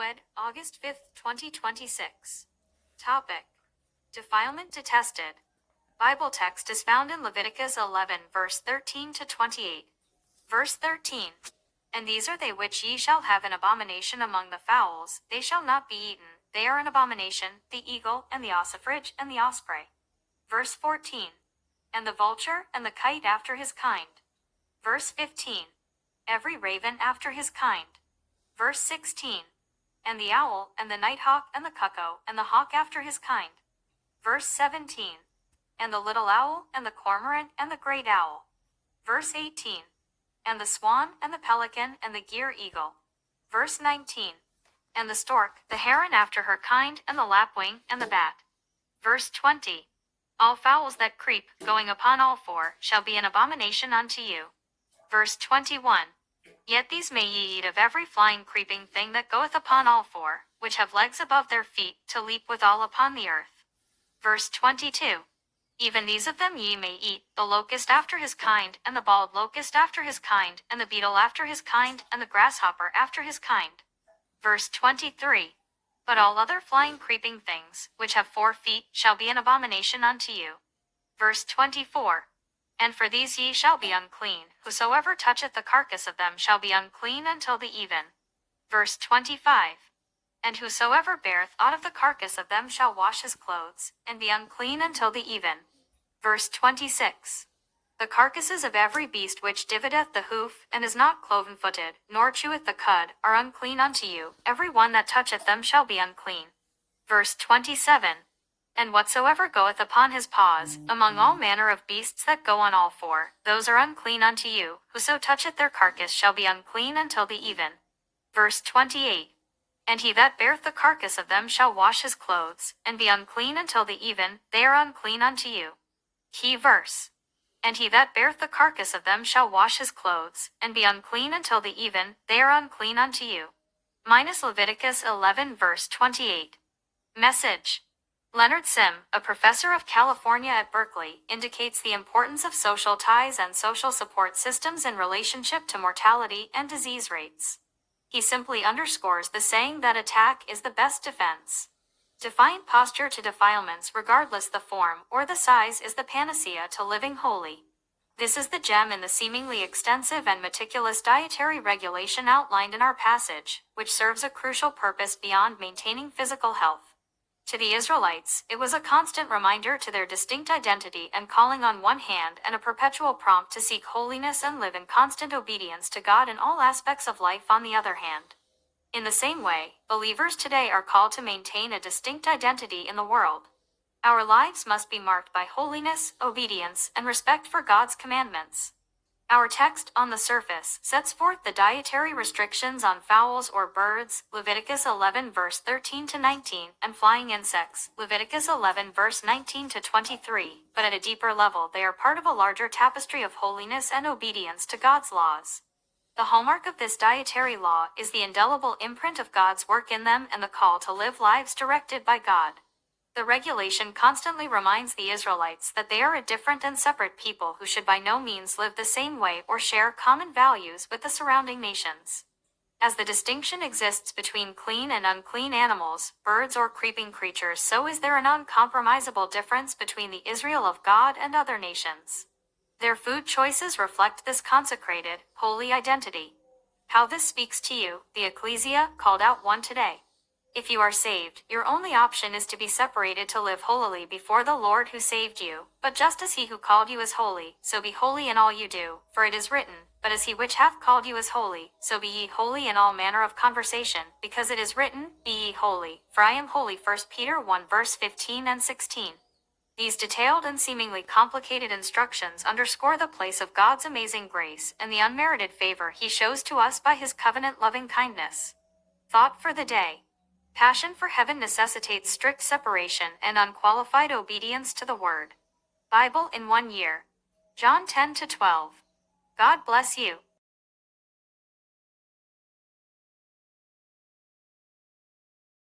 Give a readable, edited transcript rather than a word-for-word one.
August 5th, 2026. Topic: Defilement Detested. Bible text is found in Leviticus 11 verse 13 to 28. Verse 13. And these are they which ye shall have an abomination among the fowls, they shall not be eaten, they are an abomination, the eagle, and the ossifrage, and the osprey. Verse 14. And the vulture, and the kite after his kind. Verse 15. Every raven after his kind. Verse 16. And the owl, and the nighthawk, and the cuckoo, and the hawk after his kind. Verse 17. And the little owl, and the cormorant, and the great owl. Verse 18. And the swan, and the pelican, and the gier eagle. Verse 19. And the stork, the heron after her kind, and the lapwing, and the bat. Verse 20. All fowls that creep, going upon all four, shall be an abomination unto you. Verse 21. Yet these may ye eat of every flying creeping thing that goeth upon all four, which have legs above their feet, to leap withal upon the earth. Verse 22. Even these of them ye may eat, the locust after his kind, and the bald locust after his kind, and the beetle after his kind, and the grasshopper after his kind. Verse 23. But all other flying creeping things, which have 4 feet, shall be an abomination unto you. Verse 24. And for these ye shall be unclean, whosoever toucheth the carcass of them shall be unclean until the even. Verse 25. And whosoever beareth aught of the carcass of them shall wash his clothes, and be unclean until the even. Verse 26. The carcasses of every beast which divideth the hoof, and is not cloven-footed, nor cheweth the cud, are unclean unto you, every one that toucheth them shall be unclean. Verse 27. And whatsoever goeth upon his paws, among all manner of beasts that go on all four, those are unclean unto you, whoso toucheth their carcass shall be unclean until the even. Verse 28. And he that beareth the carcass of them shall wash his clothes, and be unclean until the even, they are unclean unto you. Key verse. And he that beareth the carcass of them shall wash his clothes, and be unclean until the even, they are unclean unto you. Minus Leviticus 11 verse 28. Message. Leonard Sim, a professor of California at Berkeley, indicates the importance of social ties and social support systems in relationship to mortality and disease rates. He simply underscores the saying that attack is the best defense. Defiant posture to defilements regardless the form or the size is the panacea to living holy. This is the gem in the seemingly extensive and meticulous dietary regulation outlined in our passage, which serves a crucial purpose beyond maintaining physical health. To the Israelites, it was a constant reminder to their distinct identity and calling on one hand, and a perpetual prompt to seek holiness and live in constant obedience to God in all aspects of life on the other hand. In the same way, believers today are called to maintain a distinct identity in the world. Our lives must be marked by holiness, obedience, and respect for God's commandments. Our text, on the surface, sets forth the dietary restrictions on fowls or birds, Leviticus 11 verse 13 to 19, and flying insects, Leviticus 11 verse 19 to 23, but at a deeper level they are part of a larger tapestry of holiness and obedience to God's laws. The hallmark of this dietary law is the indelible imprint of God's work in them and the call to live lives directed by God. The regulation constantly reminds the Israelites that they are a different and separate people who should by no means live the same way or share common values with the surrounding nations. As the distinction exists between clean and unclean animals, birds or creeping creatures, so is there an uncompromisable difference between the Israel of God and other nations. Their food choices reflect this consecrated, holy identity. How this speaks to you, the Ecclesia, called out one today. If you are saved, your only option is to be separated to live holily before the Lord who saved you. But just as he who called you is holy, so be holy in all you do, for it is written, But as he which hath called you is holy, so be ye holy in all manner of conversation, because it is written, Be ye holy, for I am holy. 1 Peter 1 verse 15 and 16. These detailed and seemingly complicated instructions underscore the place of God's amazing grace and the unmerited favor he shows to us by his covenant-loving kindness. Thought for the day. Passion for heaven necessitates strict separation and unqualified obedience to the Word. Bible in 1 year. John 10 to 12. God bless you.